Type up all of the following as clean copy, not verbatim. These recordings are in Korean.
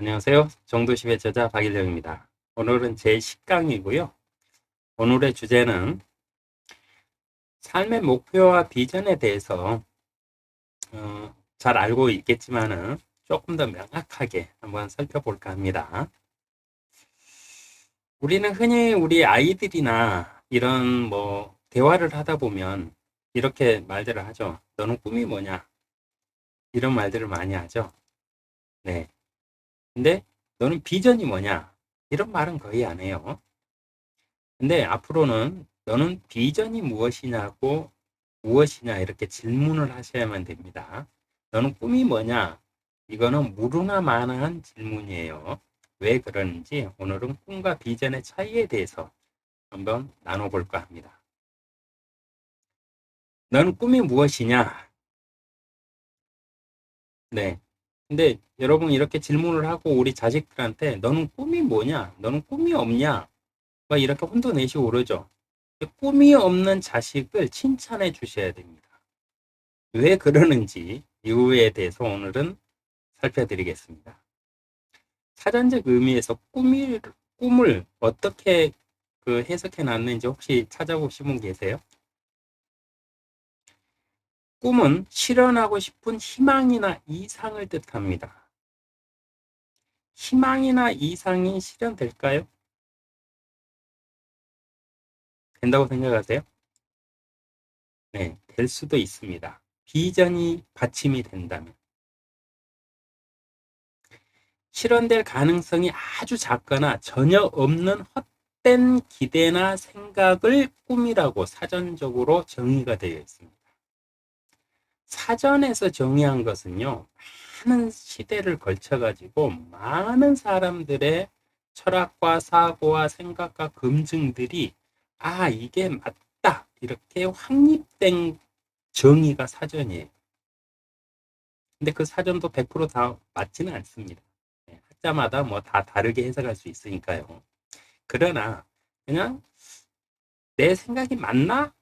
안녕하세요. 정도십의 저자 박일령입니다. 오늘은 제 10강이고요. 오늘의 주제는 삶의 목표와 비전에 대해서 잘 알고 있겠지만은 조금 더 명확하게 한번 살펴볼까 합니다. 우리는 흔히 우리 아이들이나 이런 대화를 하다 보면 이렇게 말들을 하죠. 너는 꿈이 뭐냐? 이런 말들을 많이 하죠. 네. 근데 너는 비전이 뭐냐? 이런 말은 거의 안 해요. 근데 앞으로는 너는 비전이 무엇이냐 이렇게 질문을 하셔야만 됩니다. 너는 꿈이 뭐냐? 이거는 물으나 마나한 질문이에요. 왜 그러는지 오늘은 꿈과 비전의 차이에 대해서 한번 나눠볼까 합니다. 너는 꿈이 무엇이냐? 네. 근데 여러분 이렇게 질문을 하고 우리 자식들한테 너는 꿈이 뭐냐? 너는 꿈이 없냐? 막 이렇게 혼도 내시고 그러죠. 꿈이 없는 자식을 칭찬해 주셔야 됩니다. 왜 그러는지 이유에 대해서 오늘은 살펴드리겠습니다. 사전적 의미에서 꿈을 어떻게 해석해 놨는지 혹시 찾아보신 분 계세요? 꿈은 실현하고 싶은 희망이나 이상을 뜻합니다. 희망이나 이상이 실현될까요? 된다고 생각하세요? 네, 될 수도 있습니다. 비전이 받침이 된다면. 실현될 가능성이 아주 작거나 전혀 없는 헛된 기대나 생각을 꿈이라고 사전적으로 정의가 되어 있습니다. 사전에서 정의한 것은요, 많은 시대를 걸쳐가지고 많은 사람들의 철학과 사고와 생각과 검증들이 이게 맞다 이렇게 확립된 정의가 사전이에요. 근데 그 사전도 100%다 맞지는 않습니다. 학자마다 다 다르게 해석할 수 있으니까요. 그러나 그냥 내 생각이 맞나?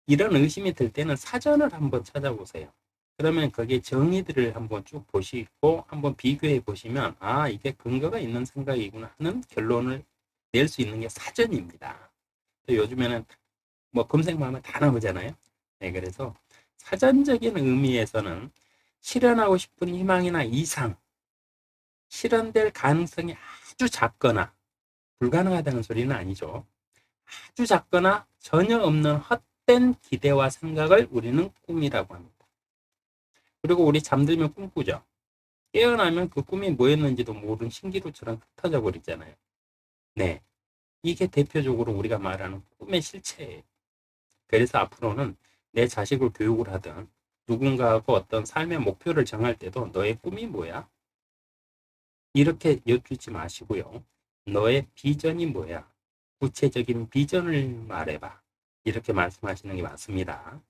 이런 의심이 들 때는 사전을 한번 찾아보세요. 그러면 거기에 정의들을 한번 쭉 보시고 한번 비교해 보시면 이게 근거가 있는 생각이구나 하는 결론을 낼 수 있는 게 사전입니다. 요즘에는 검색만 하면 다 나오잖아요. 네, 그래서 사전적인 의미에서는 실현하고 싶은 희망이나 이상, 실현될 가능성이 아주 작거나 불가능하다는 소리는 아니죠. 아주 작거나 전혀 없는 헛된 기대와 생각을 우리는 꿈이라고 합니다. 그리고 우리 잠들면 꿈꾸죠. 깨어나면 그 꿈이 뭐였는지도 모르는 신기루처럼 흩어져 버리잖아요. 네. 이게 대표적으로 우리가 말하는 꿈의 실체예요. 그래서 앞으로는 내 자식을 교육을 하든 누군가하고 어떤 삶의 목표를 정할 때도 너의 꿈이 뭐야? 이렇게 여쭈지 마시고요. 너의 비전이 뭐야? 구체적인 비전을 말해봐. 이렇게 말씀하시는 게 맞습니다.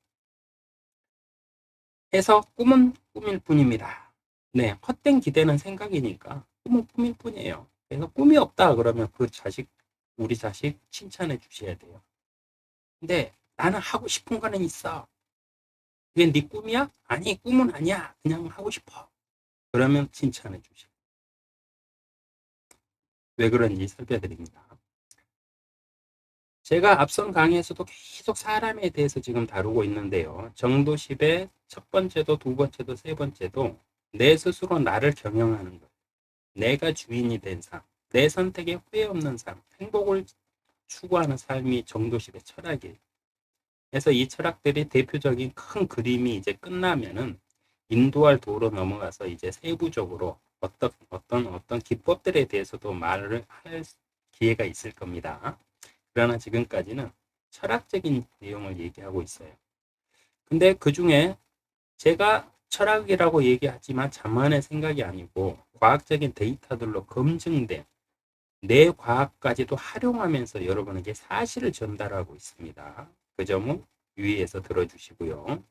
해서 꿈은 꿈일 뿐입니다. 네, 헛된 기대는 생각이니까 꿈은 꿈일 뿐이에요. 그래서 꿈이 없다 그러면 우리 자식 칭찬해 주셔야 돼요. 근데 나는 하고 싶은 거는 있어. 그게 네 꿈이야? 아니, 꿈은 아니야. 그냥 하고 싶어. 그러면 칭찬해 주셔요. 왜 그런지 살펴드립니다. 제가 앞선 강의에서도 계속 사람에 대해서 지금 다루고 있는데요. 정도십의 첫 번째도 두 번째도 세 번째도 내 스스로 나를 경영하는 것. 내가 주인이 된 삶. 내 선택에 후회 없는 삶. 행복을 추구하는 삶이 정도십의 철학이에요. 그래서 이 철학들이 대표적인 큰 그림이 이제 끝나면은 인도할 도로 넘어가서 이제 세부적으로 어떤 기법들에 대해서도 말을 할 기회가 있을 겁니다. 그러나 지금까지는 철학적인 내용을 얘기하고 있어요. 근데 그 중에 제가 철학이라고 얘기하지만 자만의 생각이 아니고 과학적인 데이터들로 검증된 내 과학까지도 활용하면서 여러분에게 사실을 전달하고 있습니다. 그 점은 유의해서 들어주시고요.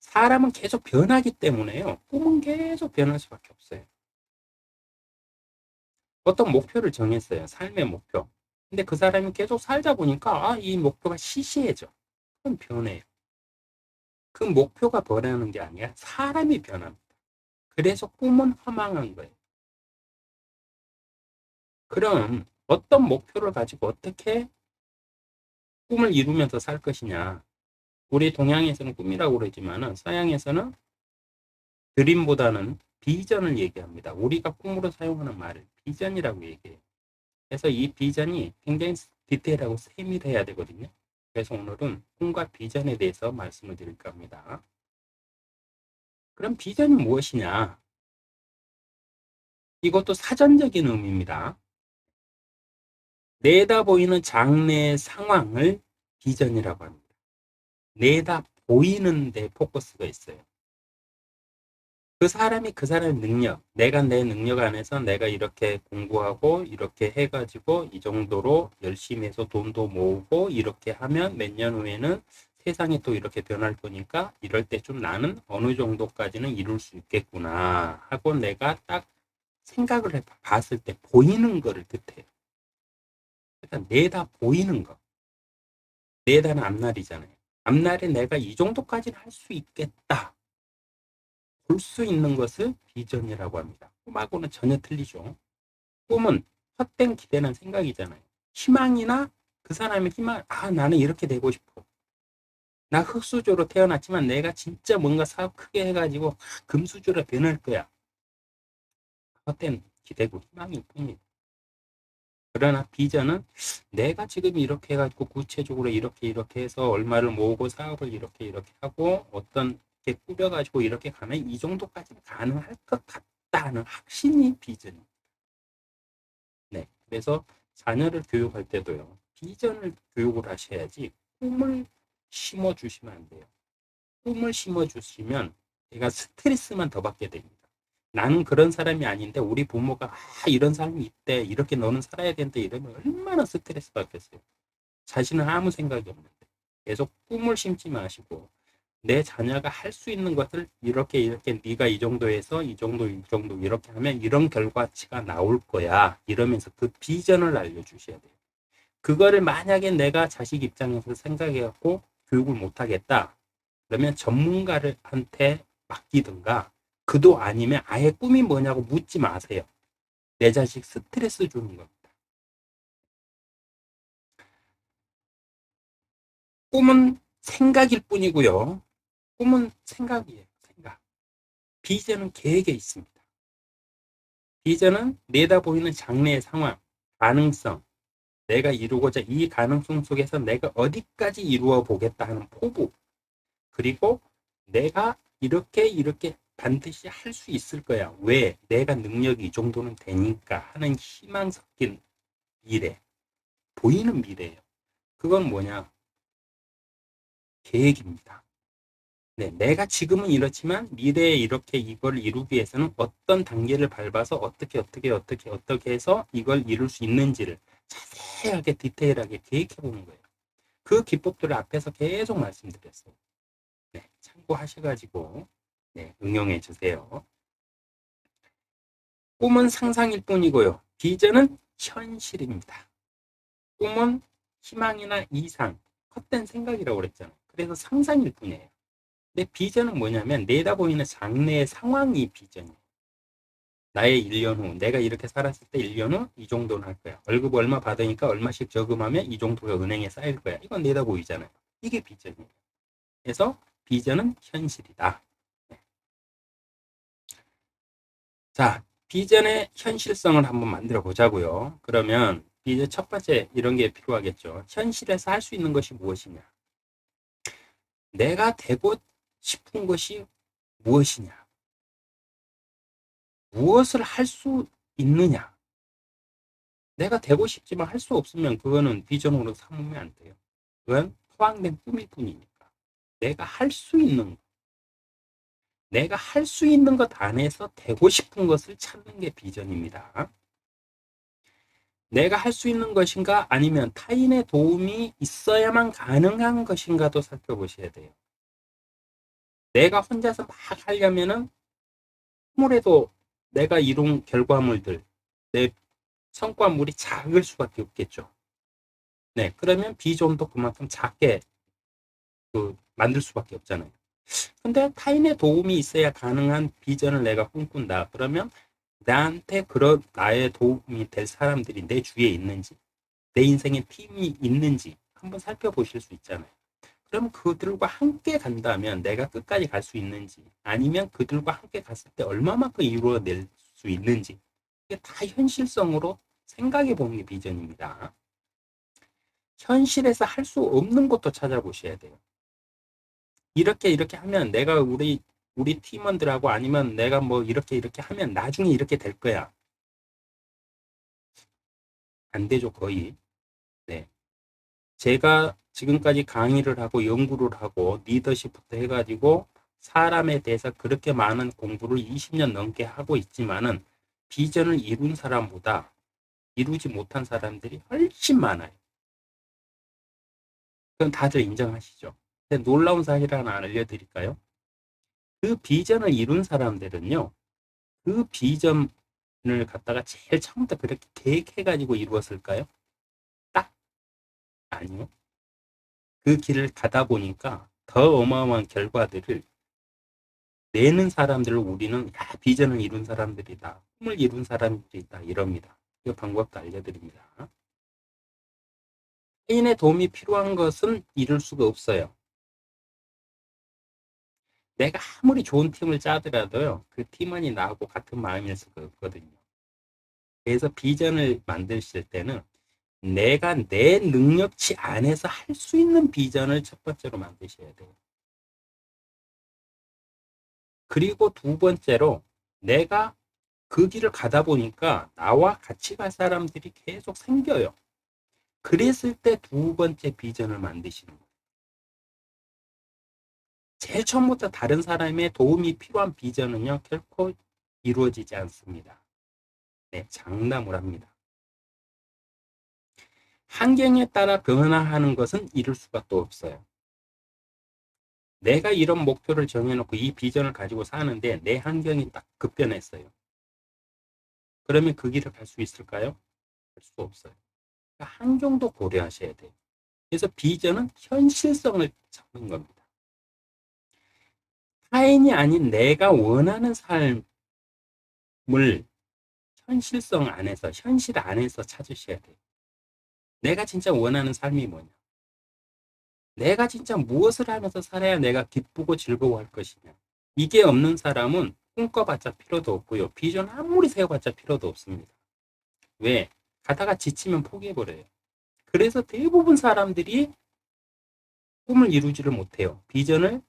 사람은 계속 변하기 때문에요. 꿈은 계속 변할 수밖에 없어요. 어떤 목표를 정했어요. 삶의 목표. 근데 그 사람이 계속 살다 보니까 이 목표가 시시해져. 그건 변해요. 그 목표가 변하는 게 아니라 사람이 변합니다. 그래서 꿈은 허망한 거예요. 그럼 어떤 목표를 가지고 어떻게 꿈을 이루면서 살 것이냐. 우리 동양에서는 꿈이라고 그러지만은 서양에서는 드림보다는 비전을 얘기합니다. 우리가 꿈으로 사용하는 말을 비전이라고 얘기해요. 그래서 이 비전이 굉장히 디테일하고 세밀해야 되거든요. 그래서 오늘은 꿈과 비전에 대해서 말씀을 드릴까 합니다. 그럼 비전이 무엇이냐? 이것도 사전적인 의미입니다. 내다 보이는 장래의 상황을 비전이라고 합니다. 내다 보이는 데 포커스가 있어요. 그 사람이 그 사람의 능력, 내가 내 능력 안에서 내가 이렇게 공부하고 이렇게 해가지고 이 정도로 열심히 해서 돈도 모으고 이렇게 하면 몇 년 후에는 세상이 또 이렇게 변할 거니까 이럴 때쯤 나는 어느 정도까지는 이룰 수 있겠구나 하고 내가 딱 생각을 봤을 때 보이는 거를 뜻해요. 그러니까 내다 보이는 거. 내다는 앞날이잖아요. 앞날에 내가 이 정도까지는 할 수 있겠다. 볼 수 있는 것을 비전이라고 합니다. 꿈하고는 전혀 틀리죠. 꿈은 헛된 기대는 생각이잖아요. 희망이나 그 사람의 희망, 나는 이렇게 되고 싶어. 나 흙수저로 태어났지만 내가 진짜 뭔가 사업 크게 해가지고 금수저로 변할 거야. 헛된 기대고 희망일 뿐이에요. 그러나 비전은 내가 지금 이렇게 해가지고 구체적으로 이렇게 해서 얼마를 모으고 사업을 이렇게 하고 어떤 게 꾸려가지고 이렇게 가면 이 정도까지는 가능할 것 같다는 확신이 비전입니다. 네, 그래서 자녀를 교육할 때도요. 비전을 교육을 하셔야지 꿈을 심어주시면 안 돼요. 꿈을 심어주시면 얘가 스트레스만 더 받게 됩니다. 나는 그런 사람이 아닌데 우리 부모가 이런 사람이 있대 이렇게 너는 살아야 된다 이러면 얼마나 스트레스 받겠어요. 자신은 아무 생각이 없는데 계속 꿈을 심지 마시고 내 자녀가 할 수 있는 것을 이렇게 네가 이 정도에서 이 정도 이렇게 하면 이런 결과치가 나올 거야 이러면서 그 비전을 알려주셔야 돼요. 그거를 만약에 내가 자식 입장에서 생각해갖고 교육을 못하겠다 그러면 전문가한테 맡기든가 그도 아니면 아예 꿈이 뭐냐고 묻지 마세요. 내 자식 스트레스 주는 겁니다. 꿈은 생각일 뿐이고요. 꿈은 생각이에요. 생각. 비전은 계획에 있습니다. 비전은 내다보이는 장래의 상황, 가능성, 내가 이루고자 이 가능성 속에서 내가 어디까지 이루어 보겠다 하는 포부, 그리고 내가 이렇게 반드시 할 수 있을 거야. 왜? 내가 능력이 이 정도는 되니까 하는 희망 섞인 미래, 보이는 미래예요. 그건 뭐냐? 계획입니다. 네, 내가 지금은 이렇지만 미래에 이렇게 이걸 이루기 위해서는 어떤 단계를 밟아서 어떻게 해서 이걸 이룰 수 있는지를 자세하게 디테일하게 계획해 보는 거예요. 그 기법들을 앞에서 계속 말씀드렸어요. 네, 참고하셔가지고 네, 응용해 주세요. 꿈은 상상일 뿐이고요. 비전은 현실입니다. 꿈은 희망이나 이상, 헛된 생각이라고 그랬잖아요. 그래서 상상일 뿐이에요. 근데 비전은 뭐냐면 내다보이는 장래의 상황이 비전이에요. 나의 1년 후, 내가 이렇게 살았을 때 1년 후 이 정도는 할 거야. 월급 얼마 받으니까 얼마씩 저금하면 이 정도가 은행에 쌓일 거야. 이건 내다보이잖아요. 이게 비전이에요. 그래서 비전은 현실이다. 네. 자, 비전의 현실성을 한번 만들어 보자고요. 그러면 비전 첫 번째 이런 게 필요하겠죠. 현실에서 할 수 있는 것이 무엇이냐? 내가 되고 싶은 것이 무엇이냐? 무엇을 할 수 있느냐? 내가 되고 싶지만 할 수 없으면 그거는 비전으로 삼으면 안 돼요. 그건 허황된 꿈일 뿐이니까. 내가 할 수 있는 것, 내가 할 수 있는 것 안에서 되고 싶은 것을 찾는 게 비전입니다. 내가 할 수 있는 것인가 아니면 타인의 도움이 있어야만 가능한 것인가도 살펴보셔야 돼요. 내가 혼자서 막 하려면은 아무래도 내가 이룬 결과물들, 내 성과물이 작을 수밖에 없겠죠. 네, 그러면 비전도 그만큼 작게 만들 수밖에 없잖아요. 근데 타인의 도움이 있어야 가능한 비전을 내가 꿈꾼다. 그러면 나한테 그런 나의 도움이 될 사람들이 내 주위에 있는지, 내 인생에 팀이 있는지 한번 살펴보실 수 있잖아요. 그럼 그들과 함께 간다면 내가 끝까지 갈 수 있는지, 아니면 그들과 함께 갔을 때 얼마만큼 이루어낼 수 있는지, 이게 다 현실성으로 생각해 보는 게 비전입니다. 현실에서 할 수 없는 것도 찾아보셔야 돼요. 이렇게 하면 내가 우리 팀원들하고 아니면 내가 뭐 이렇게 하면 나중에 이렇게 될 거야. 안 되죠, 거의. 네. 제가 지금까지 강의를 하고 연구를 하고 리더십부터 해가지고 사람에 대해서 그렇게 많은 공부를 20년 넘게 하고 있지만은 비전을 이룬 사람보다 이루지 못한 사람들이 훨씬 많아요. 그건 다들 인정하시죠? 근데 놀라운 사실 하나 알려드릴까요? 그 비전을 이룬 사람들은요, 그 비전을 갖다가 제일 처음부터 그렇게 계획해가지고 이루었을까요? 딱 아니요. 그 길을 가다 보니까 더 어마어마한 결과들을 내는 사람들을 우리는 야, 비전을 이룬 사람들이다. 꿈을 이룬 사람들이다. 이럽니다. 이 방법도 알려드립니다. 타인의 도움이 필요한 것은 이룰 수가 없어요. 내가 아무리 좋은 팀을 짜더라도요. 그 팀원이 나하고 같은 마음일 수가 없거든요. 그래서 비전을 만드실 때는 내가 내 능력치 안에서 할 수 있는 비전을 첫 번째로 만드셔야 돼요. 그리고 두 번째로 내가 그 길을 가다 보니까 나와 같이 갈 사람들이 계속 생겨요. 그랬을 때 두 번째 비전을 만드시는 거예요. 제일 처음부터 다른 사람의 도움이 필요한 비전은요, 결코 이루어지지 않습니다. 네, 장담을 합니다. 환경에 따라 변화하는 것은 이룰 수가 또 없어요. 내가 이런 목표를 정해놓고 이 비전을 가지고 사는데 내 환경이 딱 급변했어요. 그러면 그 길을 갈 수 있을까요? 할 수 없어요. 그러니까 환경도 고려하셔야 돼요. 그래서 비전은 현실성을 잡는 겁니다. 타인이 아닌 내가 원하는 삶을 현실성 안에서, 현실 안에서 찾으셔야 돼요. 내가 진짜 원하는 삶이 뭐냐? 내가 진짜 무엇을 하면서 살아야 내가 기쁘고 즐거워할 것이냐? 이게 없는 사람은 꿈꿔봤자 필요도 없고요. 비전 아무리 세워봤자 필요도 없습니다. 왜? 가다가 지치면 포기해버려요. 그래서 대부분 사람들이 꿈을 이루지를 못해요. 비전을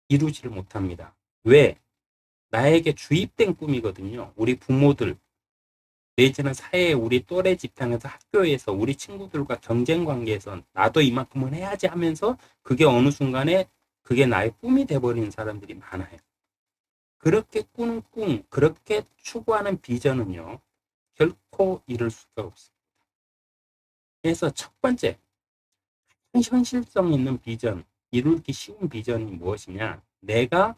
이루지를 못합니다. 왜? 나에게 주입된 꿈이거든요. 우리 부모들, 내지는 사회에 우리 또래 집단에서 학교에서 우리 친구들과 경쟁 관계에서 나도 이만큼은 해야지 하면서 그게 어느 순간에 그게 나의 꿈이 돼버리는 사람들이 많아요. 그렇게 꾸는 꿈, 그렇게 추구하는 비전은요, 결코 이룰 수가 없습니다. 그래서 첫 번째, 현실성 있는 비전, 이루기 쉬운 비전이 무엇이냐? 내가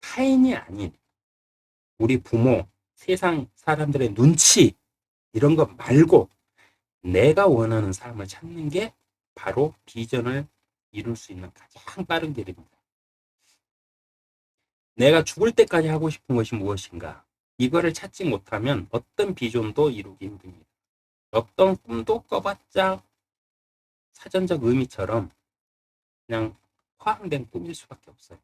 타인이 아닌 우리 부모, 세상 사람들의 눈치, 이런 것 말고 내가 원하는 삶을 찾는 게 바로 비전을 이룰 수 있는 가장 빠른 길입니다. 내가 죽을 때까지 하고 싶은 것이 무엇인가? 이거를 찾지 못하면 어떤 비전도 이루기 힘듭니다. 어떤 꿈도 꿔봤자 사전적 의미처럼 그냥 허황된 꿈일 수밖에 없어요.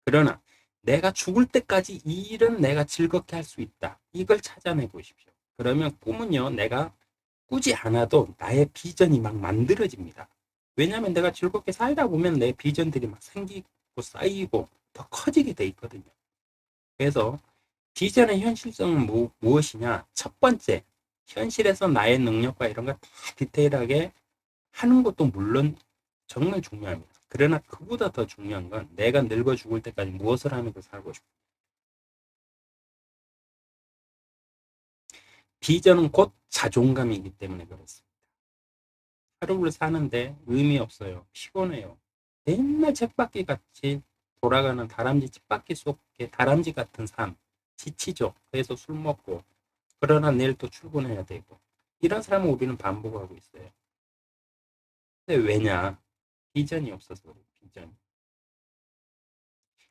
그러나 내가 죽을 때까지 이 일은 내가 즐겁게 할 수 있다. 이걸 찾아내 보십시오. 그러면 꿈은요, 내가 꾸지 않아도 나의 비전이 막 만들어집니다. 왜냐하면 내가 즐겁게 살다 보면 내 비전들이 막 생기고 쌓이고 더 커지게 돼 있거든요. 그래서 비전의 현실성은 무엇이냐? 첫 번째, 현실에서 나의 능력과 이런 걸 다 디테일하게 하는 것도 물론 정말 중요합니다. 그러나 그보다 더 중요한 건 내가 늙어 죽을 때까지 무엇을 하면서 살고 싶어. 비전은 곧 자존감이기 때문에 그렇습니다. 하루를 사는데 의미 없어요. 피곤해요. 맨날 쳇바퀴 같이 돌아가는 다람쥐 쳇바퀴 속에 다람쥐 같은 삶. 지치죠. 그래서 술 먹고. 그러나 내일 또 출근해야 되고. 이런 사람은 우리는 반복하고 있어요. 근데 왜냐? 비전이 없어서 그래요. 비전이.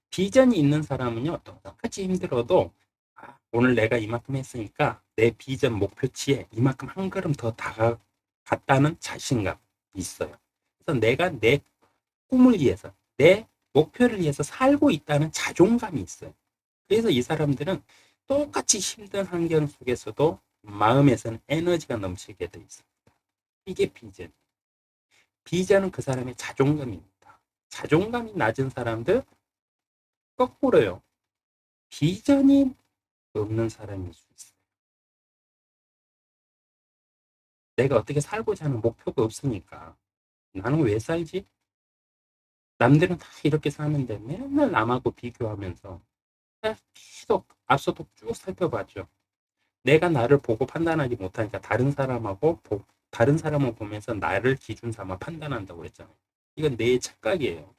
비전이 있는 사람은요, 똑같이 힘들어도 오늘 내가 이만큼 했으니까 내 비전 목표치에 이만큼 한 걸음 더 다가갔다는 자신감이 있어요. 그래서 내가 내 꿈을 위해서, 내 목표를 위해서 살고 있다는 자존감이 있어요. 그래서 이 사람들은 똑같이 힘든 환경 속에서도 마음에서는 에너지가 넘치게 돼 있습니다. 이게 비전. 비전은 그 사람의 자존감입니다. 자존감이 낮은 사람들 거꾸로요. 비전이 없는 사람일 수 있어요. 내가 어떻게 살고자 하는 목표가 없으니까 나는 왜 살지? 남들은 다 이렇게 사는데 맨날 남하고 비교하면서 계속 앞서도 쭉 살펴봤죠. 내가 나를 보고 판단하지 못하니까 다른 사람을 보면서 나를 기준 삼아 판단한다고 그랬잖아요. 이건 내 착각이에요.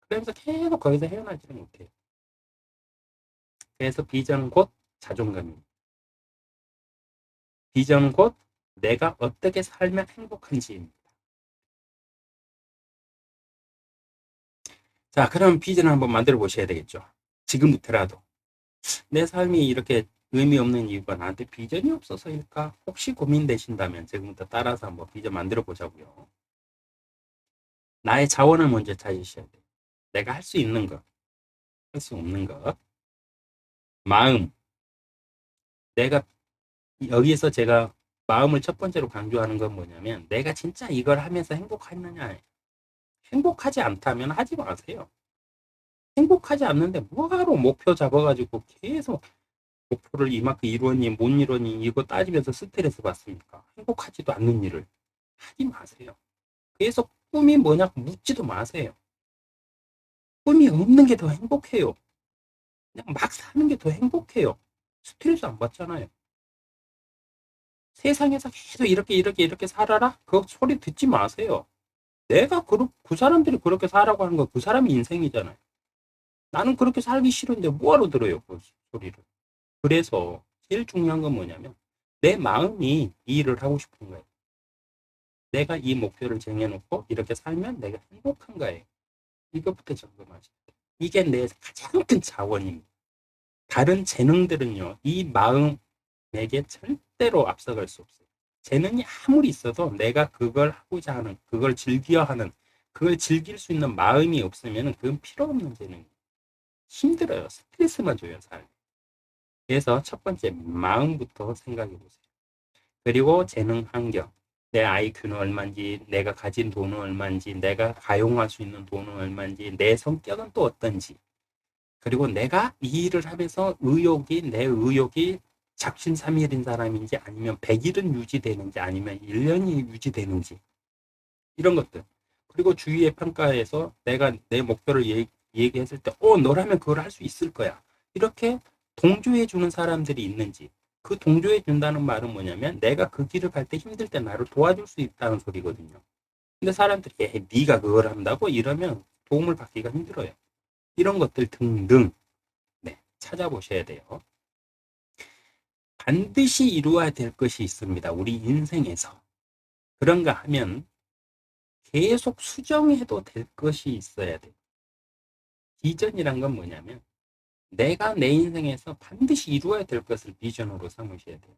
그러면서 계속 거기서 헤어나지를 못해요. 그래서 비전은 곧 자존감입니다. 비전은 곧 내가 어떻게 살면 행복한지입니다. 자, 그럼 비전을 한번 만들어 보셔야 되겠죠. 지금부터라도. 내 삶이 이렇게 의미 없는 이유가 나한테 비전이 없어서일까? 혹시 고민되신다면 지금부터 따라서 한번 비전 만들어 보자고요. 나의 자원을 먼저 찾으셔야 돼요. 내가 할 수 있는 것, 할 수 없는 것. 마음. 내가 여기에서 제가 마음을 첫 번째로 강조하는 건 뭐냐면 내가 진짜 이걸 하면서 행복했느냐. 행복하지 않다면 하지 마세요. 행복하지 않는데 뭐하러 목표 잡아가지고 계속 목표를 이만큼 이루었니 못 이루었니 이거 따지면서 스트레스 받습니까? 행복하지도 않는 일을 하지 마세요. 그래서 꿈이 뭐냐고 묻지도 마세요. 꿈이 없는 게 더 행복해요. 그냥 막 사는 게 더 행복해요. 스트레스 안 받잖아요. 세상에서 계속 이렇게 살아라? 그 소리 듣지 마세요. 그 사람들이 그렇게 살라고 하는 거 그 사람의 인생이잖아요. 나는 그렇게 살기 싫은데 뭐하러 들어요, 그 소리를. 그래서 제일 중요한 건 뭐냐면 내 마음이 이 일을 하고 싶은 거예요. 내가 이 목표를 정해놓고 이렇게 살면 내가 행복한 거예요. 이것부터 점검하셔야 돼요. 이게 내 가장 큰 자원입니다. 다른 재능들은요, 이 마음에게 절대로 앞서갈 수 없어요. 재능이 아무리 있어도 내가 그걸 하고자 하는, 그걸 즐겨 하는, 그걸 즐길 수 있는 마음이 없으면 그건 필요 없는 재능이에요. 힘들어요. 스트레스만 줘요, 삶. 그래서 첫 번째, 마음부터 생각해 보세요. 그리고 재능 환경. 내 IQ는 얼마인지, 내가 가진 돈은 얼마인지, 내가 가용할 수 있는 돈은 얼마인지, 내 성격은 또 어떤지. 그리고 내가 이 일을 하면서 내 의욕이 작심삼일인 사람인지 아니면 100일은 유지되는지 아니면 1년이 유지되는지 이런 것들. 그리고 주위의 평가에서 내가 내 목표를 얘기했을 때 너라면 그걸 할 수 있을 거야. 이렇게 동조해 주는 사람들이 있는지. 그 동조해 준다는 말은 뭐냐면 내가 그 길을 갈 때 힘들 때 나를 도와줄 수 있다는 소리거든요. 근데 사람들이 네가 그걸 한다고 이러면 도움을 받기가 힘들어요. 이런 것들 등등 네, 찾아보셔야 돼요. 반드시 이루어야 될 것이 있습니다. 우리 인생에서. 그런가 하면 계속 수정해도 될 것이 있어야 돼요. 비전이란 건 뭐냐면 내가 내 인생에서 반드시 이루어야 될 것을 비전으로 삼으셔야 돼요.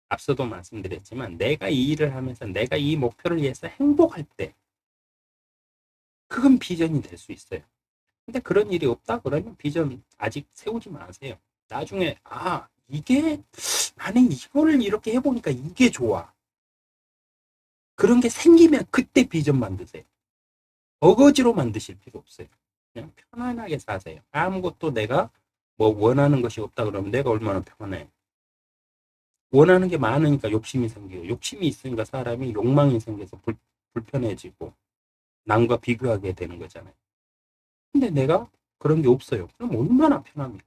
앞서도 말씀드렸지만 내가 이 일을 하면서 내가 이 목표를 위해서 행복할 때 그건 비전이 될 수 있어요. 근데 그런 일이 없다 그러면 비전 아직 세우지 마세요. 나중에 이게 나는 이거를 이렇게 해보니까 이게 좋아. 그런 게 생기면 그때 비전 만드세요. 어거지로 만드실 필요 없어요. 그냥 편안하게 사세요. 아무것도 내가 뭐 원하는 것이 없다 그러면 내가 얼마나 편해. 원하는 게 많으니까 욕심이 생기고 욕심이 있으니까 사람이 욕망이 생겨서 불편해지고 남과 비교하게 되는 거잖아요. 근데 내가 그런 게 없어요. 그럼 얼마나 편합니까?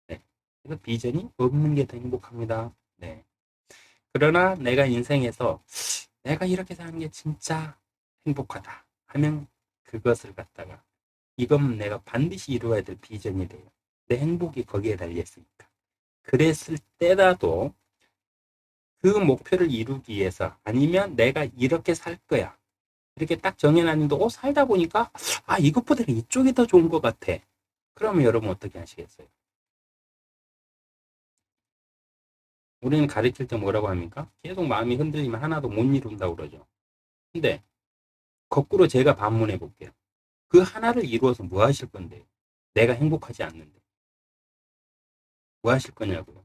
네. 그래서 비전이 없는 게 더 행복합니다. 네. 그러나 내가 인생에서 내가 이렇게 사는 게 진짜 행복하다 하면 그것을 갖다가 이건 내가 반드시 이루어야 될 비전이 돼요. 내 행복이 거기에 달려있으니까. 그랬을 때라도 그 목표를 이루기 위해서 아니면 내가 이렇게 살 거야. 이렇게 딱 정해놨는데 살다 보니까 이것보다 이쪽이 더 좋은 것 같아. 그러면 여러분 어떻게 하시겠어요? 우리는 가르칠 때 뭐라고 합니까? 계속 마음이 흔들리면 하나도 못 이룬다고 그러죠. 근데 거꾸로 제가 반문해 볼게요. 그 하나를 이루어서 뭐 하실 건데요? 내가 행복하지 않는데. 뭐 하실 거냐고요.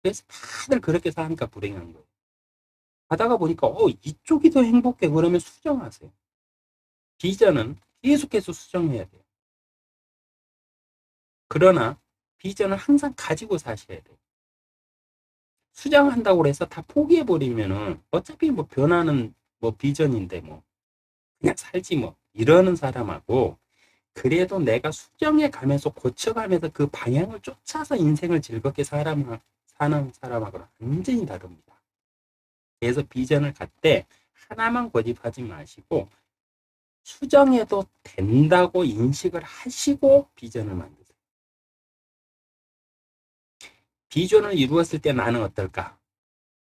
그래서 다들 그렇게 사니까 불행한 거예요. 하다가 보니까 이쪽이 더 행복해. 그러면 수정하세요. 비전은 계속해서 수정해야 돼요. 그러나 비전을 항상 가지고 사셔야 돼요. 수정한다고 해서 다 포기해 버리면은 어차피 뭐 변화는 뭐 비전인데 뭐 그냥 살지 뭐 이러는 사람하고, 그래도 내가 수정해 가면서 고쳐가면서 그 방향을 쫓아서 인생을 즐겁게 사는 사람하고는 완전히 다릅니다. 그래서 비전을 갖 때 하나만 고집하지 마시고 수정해도 된다고 인식을 하시고 비전을 만드세요. 비전을 이루었을 때 나는 어떨까?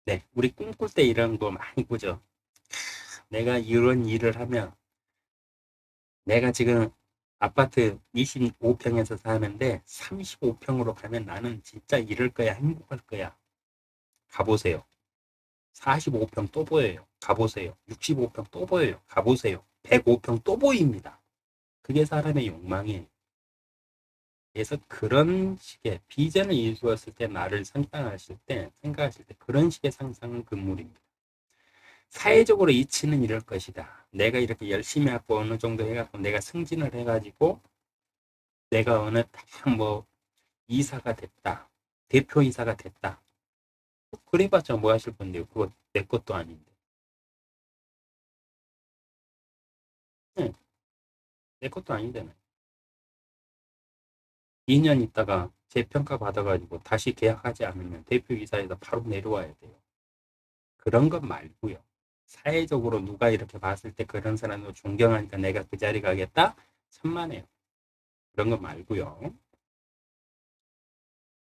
네, 우리 꿈꿀 때 이런 거 많이 꾸죠. 내가 이런 일을 하면, 내가 지금 아파트 25평에서 사는데 35평으로 가면 나는 진짜 이럴 거야, 행복할 거야. 가보세요. 45평 또 보여요. 가보세요. 65평 또 보여요. 가보세요. 105평 또 보입니다. 그게 사람의 욕망이에요. 그래서 그런 식의 비전을 이루었을 때 나를 생각하실 때 그런 식의 상상은 금물입니다. 사회적으로 이치는 이럴 것이다. 내가 이렇게 열심히 하고 어느 정도 해갖고 내가 승진을 해가지고 내가 어느 딱뭐 이사가 됐다. 대표이사가 됐다. 그래봤자 뭐 하실 건데요. 그거 내 것도 아닌데. 네, 내 것도 아닌데. 2년 있다가 재평가 받아가지고 다시 계약하지 않으면 대표이사에서 바로 내려와야 돼요. 그런 것 말고요. 사회적으로 누가 이렇게 봤을 때 그런 사람을 존경하니까 내가 그 자리 가겠다? 천만에요. 그런 것 말고요.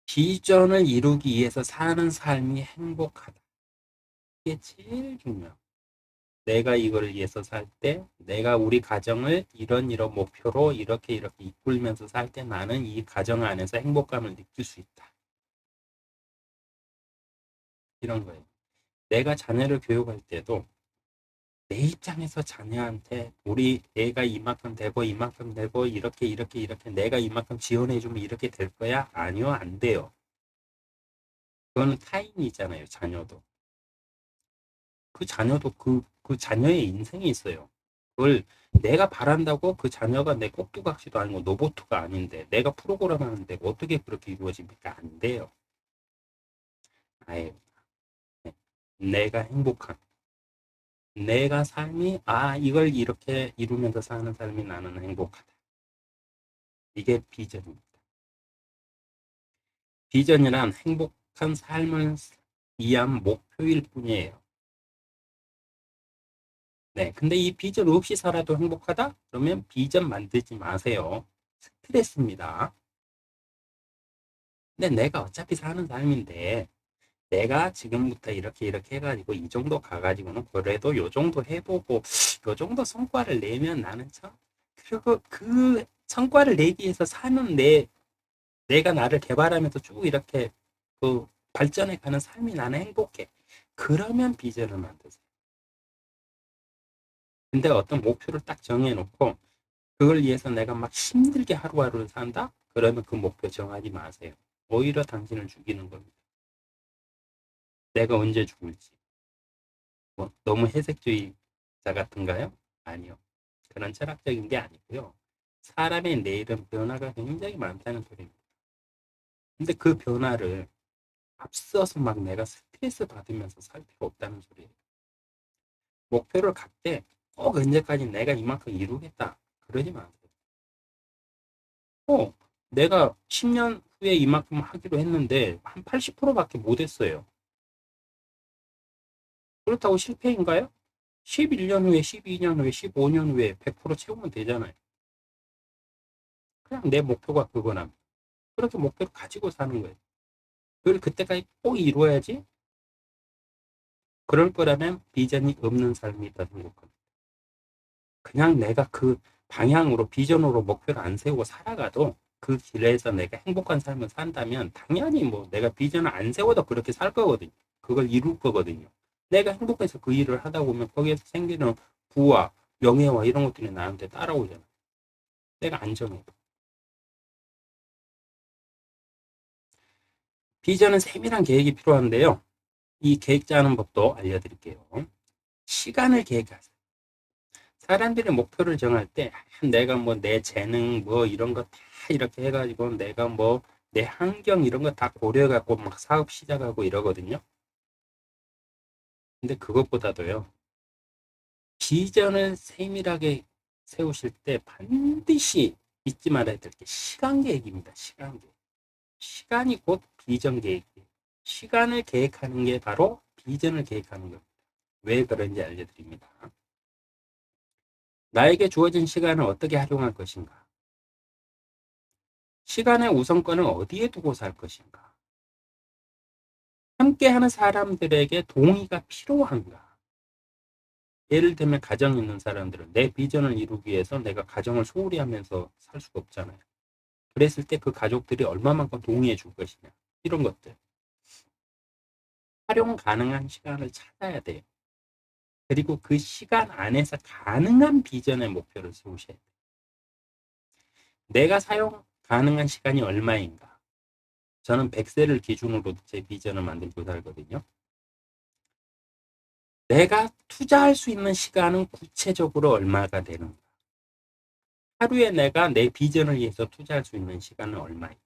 비전을 이루기 위해서 사는 삶이 행복하다. 이게 제일 중요해요. 내가 이걸 위해서 살 때, 내가 우리 가정을 이런 목표로 이렇게 이끌면서 살 때 나는 이 가정 안에서 행복감을 느낄 수 있다. 이런 거예요. 내가 자녀를 교육할 때도 내 입장에서 자녀한테 우리 애가 이만큼 되고 이렇게 내가 이만큼 지원해주면 이렇게 될 거야? 아니요, 안 돼요. 그거는 타인이 있잖아요, 자녀도. 그 자녀도 그 자녀의 인생이 있어요. 그걸 내가 바란다고 그 자녀가 내 꼭두각시도 아니고 로봇가 아닌데 내가 프로그램 하는데 어떻게 그렇게 이루어집니까? 안 돼요. 아예 내가 행복한 내가 삶이 이걸 이렇게 이루면서 사는 삶이 나는 행복하다. 이게 비전입니다. 비전이란 행복한 삶을 위한 목표일 뿐이에요. 네, 근데 이 비전 없이 살아도 행복하다? 그러면 비전 만들지 마세요. 스트레스입니다. 근데 내가 어차피 사는 삶인데 내가 지금부터 이렇게 해가지고 이 정도 가가지고는 그래도 요 정도 해보고 요 정도 성과를 내면 나는 참, 그리고 그 성과를 내기 위해서 사는 내가 나를 개발하면서 쭉 이렇게 그 발전해 가는 삶이 나는 행복해. 그러면 비전을 만드세요. 근데 어떤 목표를 딱 정해놓고 그걸 위해서 내가 막 힘들게 하루하루를 산다? 그러면 그 목표 정하지 마세요. 오히려 당신을 죽이는 겁니다. 내가 언제 죽을지. 뭐 너무 해석주의자 같은가요? 아니요. 그런 철학적인 게 아니고요. 사람의 내일은 변화가 굉장히 많다는 소리입니다. 근데 그 변화를 앞서서 막 내가 스트레스 받으면서 살 필요 없다는 소리예요. 목표를 갖되 꼭 언제까지 내가 이만큼 이루겠다. 그러지 마세요. 어, 내가 10년 후에 이만큼 하기로 했는데 한 80%밖에 못 했어요. 그렇다고 실패인가요? 11년 후에, 12년 후에, 15년 후에 100% 채우면 되잖아요. 그냥 내 목표가 그거나. 그렇게 목표를 가지고 사는 거예요. 그걸 그때까지 꼭 이루어야지. 그럴 거라면 비전이 없는 삶이 더 행복합니다. 그냥 내가 그 방향으로, 비전으로 목표를 안 세우고 살아가도 그 길에서 내가 행복한 삶을 산다면 당연히 뭐 내가 비전을 안 세워도 그렇게 살 거거든요. 그걸 이룰 거거든요. 내가 행복해서 그 일을 하다 보면 거기에서 생기는 부와 명예와 이런 것들이 나한테 따라오잖아. 내가 안정해도. 비전은 세밀한 계획이 필요한데요. 이 계획 짜는 법도 알려드릴게요. 시간을 계획하세요. 사람들이 목표를 정할 때 내가 뭐 내 재능 뭐 이런 거 다 이렇게 해가지고 내가 뭐 내 환경 이런 거 다 고려해갖고 막 사업 시작하고 이러거든요. 근데 그것보다도요. 비전을 세밀하게 세우실 때 반드시 잊지 말아야 될 게 시간 계획입니다. 시간 계획. 시간이 곧 비전 계획이에요. 시간을 계획하는 게 바로 비전을 계획하는 겁니다. 왜 그런지 알려드립니다. 나에게 주어진 시간을 어떻게 활용할 것인가? 시간의 우선권을 어디에 두고 살 것인가? 함께하는 사람들에게 동의가 필요한가? 예를 들면 가정 있는 사람들은 내 비전을 이루기 위해서 내가 가정을 소홀히 하면서 살 수가 없잖아요. 그랬을 때 그 가족들이 얼마만큼 동의해 줄 것이냐. 이런 것들. 활용 가능한 시간을 찾아야 돼요. 그리고 그 시간 안에서 가능한 비전의 목표를 세우셔야 돼요. 내가 사용 가능한 시간이 얼마인가? 저는 100세를 기준으로 제 비전을 만들고 살거든요. 내가 투자할 수 있는 시간은 구체적으로 얼마가 되는가? 하루에 내가 내 비전을 위해서 투자할 수 있는 시간은 얼마인가?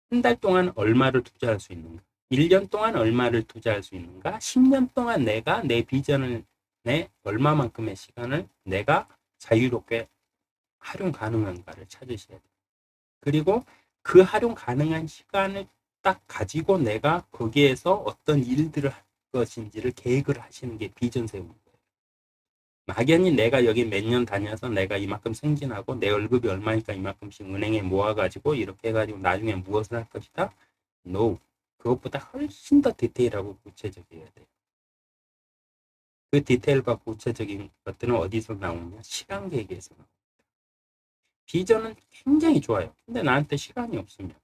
한 달 동안 얼마를 투자할 수 있는가? 1년 동안 얼마를 투자할 수 있는가? 10년 동안 내가 내 비전을 내 얼마만큼의 시간을 내가 자유롭게 활용 가능한가를 찾으셔야 돼요. 그리고 그 활용 가능한 시간을 딱 가지고 내가 거기에서 어떤 일들을 할 것인지를 계획을 하시는 게 비전 세우는 거예요. 막연히 내가 여기 몇 년 다녀서 내가 이만큼 승진하고 내 월급이 얼마니까 이만큼씩 은행에 모아가지고 이렇게 해가지고 나중에 무엇을 할 것이다? No. 그것보다 훨씬 더 디테일하고 구체적이어야 돼요. 그 디테일과 구체적인 것들은 어디서 나오냐? 시간 계획에서 나옵니다. 비전은 굉장히 좋아요. 근데 나한테 시간이 없으면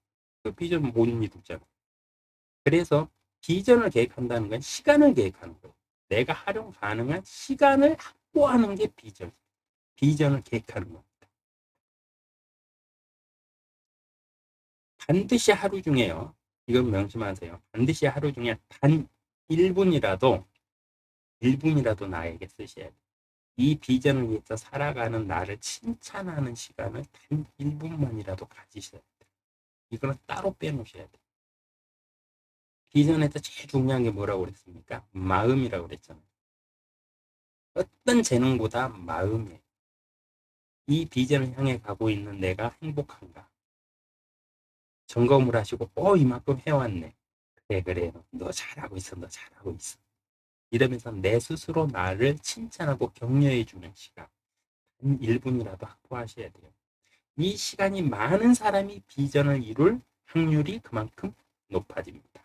그 비전 못 이루잖아. 그래서 비전을 계획한다는 건 시간을 계획하는 거예요. 내가 활용 가능한 시간을 확보하는 게 비전. 비전을 계획하는 겁니다. 반드시 하루 중에요. 이건 명심하세요. 반드시 하루 중에 단 1분이라도 1분이라도 나에게 쓰셔야 돼요. 이 비전을 위해서 살아가는 나를 칭찬하는 시간을 단 1분만이라도 가지셔야 돼요. 이거는 따로 빼놓으셔야 돼요. 비전에서 제일 중요한 게 뭐라고 그랬습니까? 마음이라고 그랬잖아요. 어떤 재능보다 마음이에요. 이 비전을 향해 가고 있는 내가 행복한가? 점검을 하시고, 이만큼 해왔네. 그래, 그래. 너 잘하고 있어, 너 잘하고 있어. 이러면서 내 스스로 나를 칭찬하고 격려해주는 시간. 1분이라도 확보하셔야 돼요. 이 시간이 많은 사람이 비전을 이룰 확률이 그만큼 높아집니다.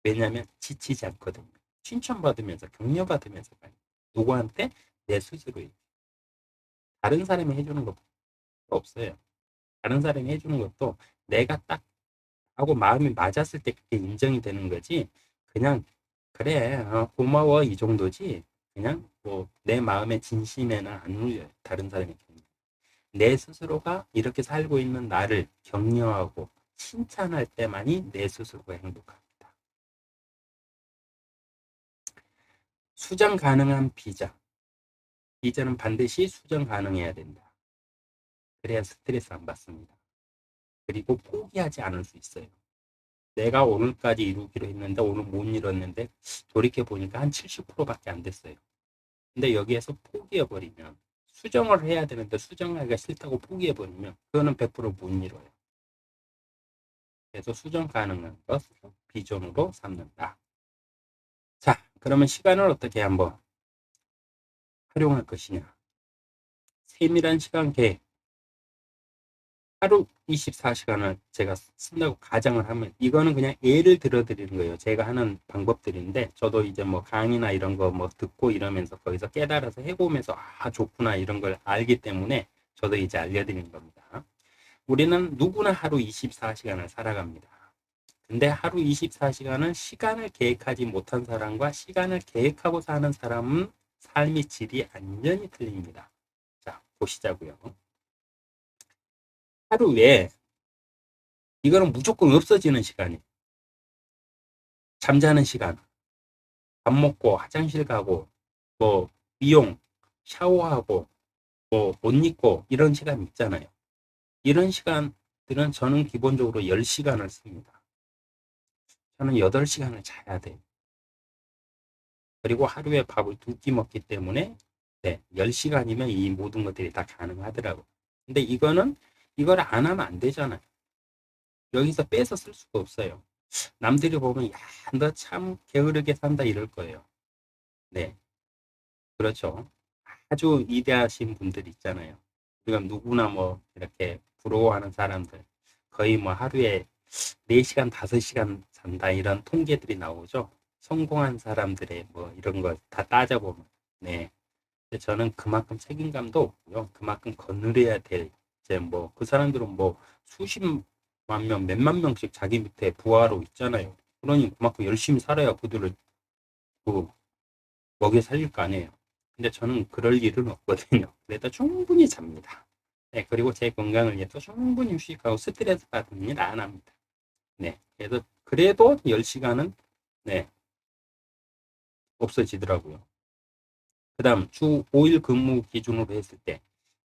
왜냐하면 지치지 않거든요. 칭찬받으면서 격려받으면서 가요. 누구한테? 내 스스로에게. 다른 사람이 해주는 것 없어요. 다른 사람이 해주는 것도 내가 딱 하고 마음이 맞았을 때 그게 인정이 되는 거지. 그냥 그래 고마워 이 정도지. 그냥 뭐 내 마음의 진심에는 안 울려요. 다른 사람이 격려. 내 스스로가 이렇게 살고 있는 나를 격려하고 칭찬할 때만이 내 스스로가 행복합니다. 수정 가능한 비전. 비전은 반드시 수정 가능해야 된다. 그래야 스트레스 안 받습니다. 그리고 포기하지 않을 수 있어요. 내가 오늘까지 이루기로 했는데 오늘 못 이뤘는데 돌이켜 보니까 한 70%밖에 안 됐어요. 근데 여기에서 포기해버리면 수정을 해야 되는데 수정하기가 싫다고 포기해버리면 그거는 100%못 이뤄요. 그래서 수정 가능한 것 비전으로 삼는다. 자, 그러면 시간을 어떻게 한번 활용할 것이냐. 세밀한 시간 계획. 하루 24시간을 제가 쓴다고 가정을 하면 이거는 그냥 예를 들어 드리는 거예요. 제가 하는 방법들인데 저도 이제 뭐 강의나 이런 거 뭐 듣고 이러면서 거기서 깨달아서 해보면서 좋구나 이런 걸 알기 때문에 저도 이제 알려드리는 겁니다. 우리는 누구나 하루 24시간을 살아갑니다. 근데 하루 24시간은 시간을 계획하지 못한 사람과 시간을 계획하고 사는 사람은 삶의 질이 완전히 틀립니다. 자, 보시자고요. 하루에 이거는 무조건 없어지는 시간이에요. 잠자는 시간, 밥 먹고 화장실 가고 뭐 미용, 샤워하고 뭐 옷 입고 이런 시간 있잖아요. 이런 시간들은 저는 기본적으로 10시간을 씁니다. 저는 8시간을 자야 돼요. 그리고 하루에 밥을 2끼 먹기 때문에 네, 10시간이면 이 모든 것들이 다 가능하더라고요. 근데 이걸 안 하면 안 되잖아요. 여기서 빼서 쓸 수가 없어요. 남들이 보면 야, 너 참 게으르게 산다 이럴 거예요. 네, 그렇죠. 아주 위대하신 분들 있잖아요. 지금 누구나 뭐 이렇게 부러워하는 사람들 거의 뭐 하루에 4시간, 5시간 잔다 이런 통계들이 나오죠. 성공한 사람들의 뭐 이런 거 다 따져보면. 네. 저는 그만큼 책임감도 없고요. 그만큼 거느려야 될, 이제 뭐 그 사람들은 뭐 수십만 명, 몇만 명씩 자기 밑에 부하로 있잖아요. 그러니 그만큼 열심히 살아야 그들을 그 먹여 살릴 거 아니에요. 근데 저는 그럴 일은 없거든요. 그래도 충분히 잡니다. 네, 그리고 제 건강을 위해서 충분히 휴식하고 스트레스 받는 일 안 합니다. 네, 그래도 10시간은 네, 없어지더라고요. 그 다음 주 5일 근무 기준으로 했을 때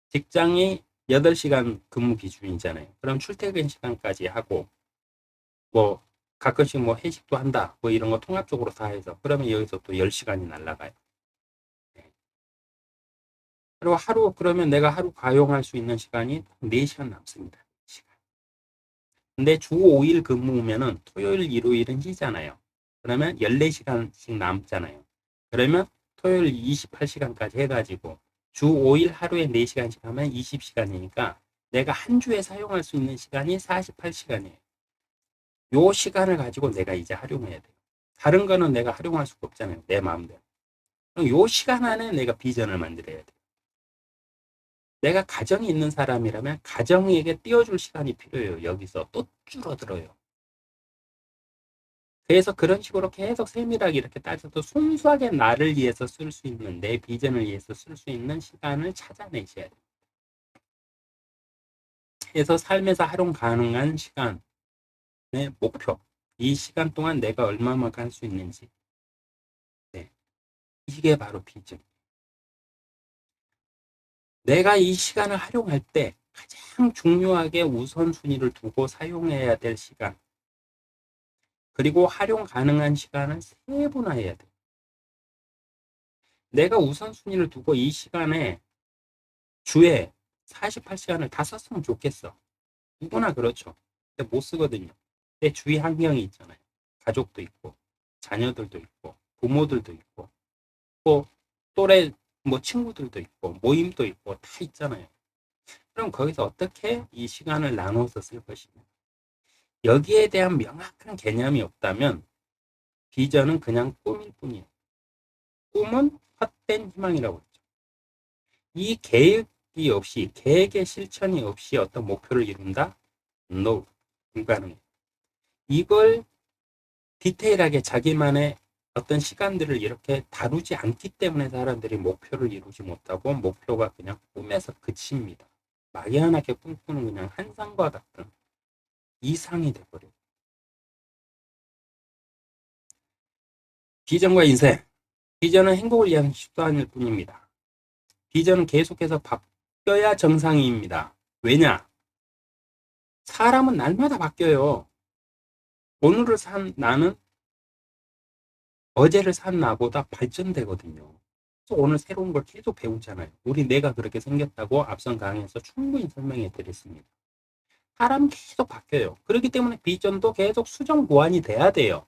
직장이 8시간 근무 기준이잖아요. 그럼 출퇴근 시간까지 하고 뭐 가끔씩 뭐 회식도 한다 뭐 이런 거 통합적으로 다 해서 그러면 여기서 또 10시간이 날라가요. 네. 그리고 그러면 내가 하루 가용할 수 있는 시간이 4시간 남습니다. 4시간. 근데 주 5일 근무면은 토요일, 일요일은 쉬잖아요. 그러면 14시간씩 남잖아요. 그러면 토요일 28시간까지 해가지고 주 5일 하루에 4시간씩 하면 20시간이니까 내가 한 주에 사용할 수 있는 시간이 48시간이에요. 요 시간을 가지고 내가 이제 활용해야 돼요. 다른 거는 내가 활용할 수가 없잖아요. 내 마음대로. 그럼 요 시간 안에 내가 비전을 만들어야 돼요. 내가 가정이 있는 사람이라면 가정에게 띄워줄 시간이 필요해요. 여기서 또 줄어들어요. 그래서 그런 식으로 계속 세밀하게 이렇게 따져도 순수하게 나를 위해서 쓸 수 있는, 내 비전을 위해서 쓸 수 있는 시간을 찾아내셔야 돼요. 그래서 삶에서 활용 가능한 시간의 목표. 이 시간 동안 내가 얼마만큼 할 수 있는지. 네. 이게 바로 비전. 내가 이 시간을 활용할 때 가장 중요하게 우선순위를 두고 사용해야 될 시간. 그리고 활용 가능한 시간을 세분화해야 돼. 내가 우선순위를 두고 이 시간에 주에 48시간을 다 썼으면 좋겠어. 누구나 그렇죠. 근데 못 쓰거든요. 내 주위 환경이 있잖아요. 가족도 있고, 자녀들도 있고, 부모들도 있고, 또 또래 뭐 친구들도 있고, 모임도 있고, 다 있잖아요. 그럼 거기서 어떻게 이 시간을 나눠서 쓸 것이냐. 여기에 대한 명확한 개념이 없다면 비전은 그냥 꿈일 뿐이에요. 꿈은 헛된 희망이라고 했죠. 이 계획이 없이, 계획의 실천이 없이 어떤 목표를 이룬다? No, 불가능해요. 이걸 디테일하게 자기만의 어떤 시간들을 이렇게 다루지 않기 때문에 사람들이 목표를 이루지 못하고 목표가 그냥 꿈에서 그칩니다. 막연하게 꿈꾸는 그냥 환상과 같은 이상이 돼버려요. 비전과 인생. 비전은 행복을 위한 수단일 뿐입니다. 비전은 계속해서 바뀌어야 정상입니다. 왜냐? 사람은 날마다 바뀌어요. 오늘을 산 나는 어제를 산 나보다 발전되거든요. 그래서 오늘 새로운 걸 계속 배우잖아요. 우리 뇌가 그렇게 생겼다고 앞선 강의에서 충분히 설명해 드렸습니다. 사람 계속 바뀌어요. 그렇기 때문에 비전도 계속 수정 보완이 돼야 돼요.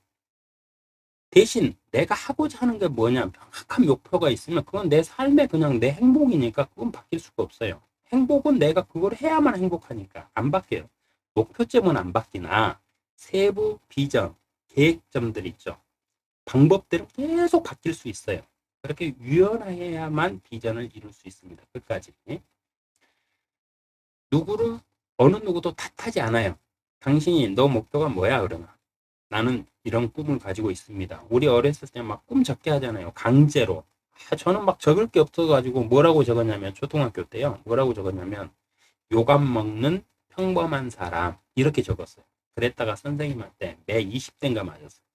대신 내가 하고자 하는 게 뭐냐, 명확한 목표가 있으면 그건 내 삶의 그냥 내 행복이니까 그건 바뀔 수가 없어요. 행복은 내가 그걸 해야만 행복하니까 안 바뀌어요. 목표점은 안 바뀌나 세부 비전, 계획점들 있죠. 방법들은 계속 바뀔 수 있어요. 그렇게 유연해야만 비전을 이룰 수 있습니다. 끝까지. 누구를 어느 누구도 탓하지 않아요. 당신이 너 목표가 뭐야? 그러나 나는 이런 꿈을 가지고 있습니다. 우리 어렸을 때 막 꿈 적게 하잖아요. 강제로. 저는 막 적을 게 없어가지고 뭐라고 적었냐면 초등학교 때요. 뭐라고 적었냐면 요감 먹는 평범한 사람 이렇게 적었어요. 그랬다가 선생님한테 매 20대인가 맞았어요.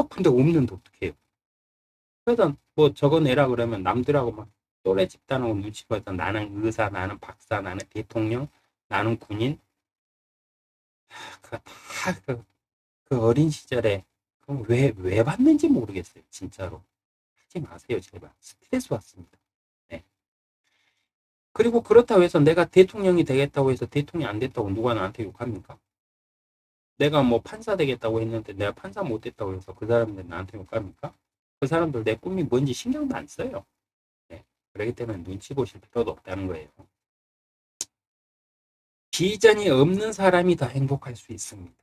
근데 없는데 어떡해요. 그래서 뭐 적어내라 그러면 남들하고 막 또래 집단하고 눈치 봐서 나는 의사, 나는 박사, 나는 대통령, 나는 군인. 그 어린 시절에 왜 받는지 모르겠어요. 진짜로. 하지 마세요, 제발. 스트레스 받습니다. 네. 그리고 그렇다고 해서 내가 대통령이 되겠다고 해서 대통령이 안 됐다고 누가 나한테 욕합니까? 내가 뭐 판사 되겠다고 했는데 내가 판사 못 됐다고 해서 그 사람들 나한테 욕합니까? 그 사람들 내 꿈이 뭔지 신경도 안 써요. 네. 그렇기 때문에 눈치 보실 필요도 없다는 거예요. 비전이 없는 사람이 더 행복할 수 있습니다.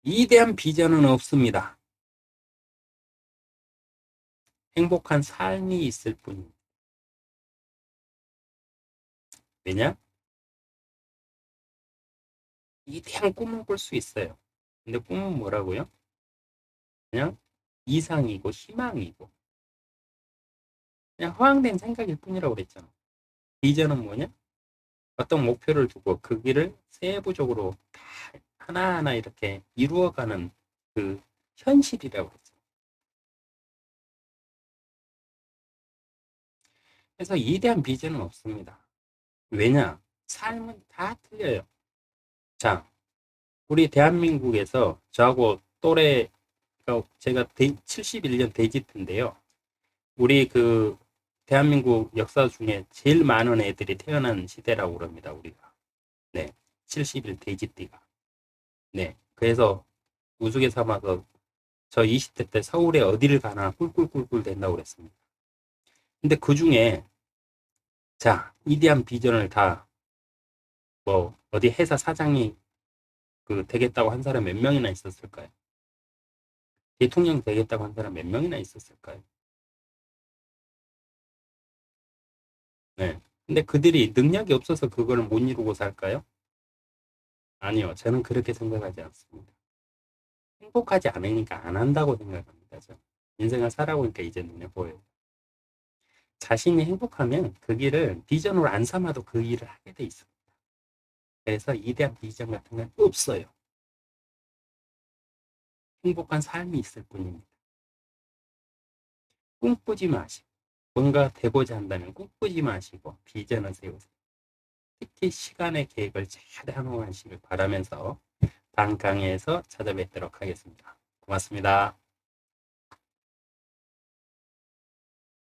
이대한 비전은 없습니다. 행복한 삶이 있을 뿐입니다. 왜냐? 이대한 꿈을 꿀 수 있어요. 근데 꿈은 뭐라고요? 그냥 이상이고 희망이고 그냥 허황된 생각일 뿐이라고 그랬잖아. 비전은 뭐냐? 어떤 목표를 두고 그 길을 세부적으로 다 하나하나 이렇게 이루어가는 그 현실이라고 그랬죠. 그래서 이대한 비전은 없습니다. 왜냐? 삶은 다 틀려요. 자, 우리 대한민국에서 저하고 또래, 제가 71년 돼지트인데요. 우리 그 대한민국 역사 중에 제일 많은 애들이 태어난 시대라고 그럽니다, 우리가. 네. 70일 돼지띠가. 네. 그래서 우스개 삼아서 저 20대 때 서울에 어디를 가나 꿀꿀꿀꿀 된다고 그랬습니다. 근데 그 중에 자, 이대한 비전을 다 뭐 어디 회사 사장이 그 되겠다고 한 사람 몇 명이나 있었을까요? 대통령 되겠다고 한 사람 몇 명이나 있었을까요? 네. 근데 그들이 능력이 없어서 그걸 못 이루고 살까요? 아니요. 저는 그렇게 생각하지 않습니다. 행복하지 않으니까 안 한다고 생각합니다. 저는. 인생을 살아보니까 이제 눈에 보여요. 자신이 행복하면 그 길을 비전으로 안 삼아도 그 일을 하게 돼 있습니다. 그래서 이대한 비전 같은 건 없어요. 행복한 삶이 있을 뿐입니다. 꿈꾸지 마시고 뭔가 되고자 한다면 꿈꾸지 마시고 비전을 세우세요. 특히 시간의 계획을 잘 활용하시길 바라면서 다음 강의에서 찾아뵙도록 하겠습니다. 고맙습니다.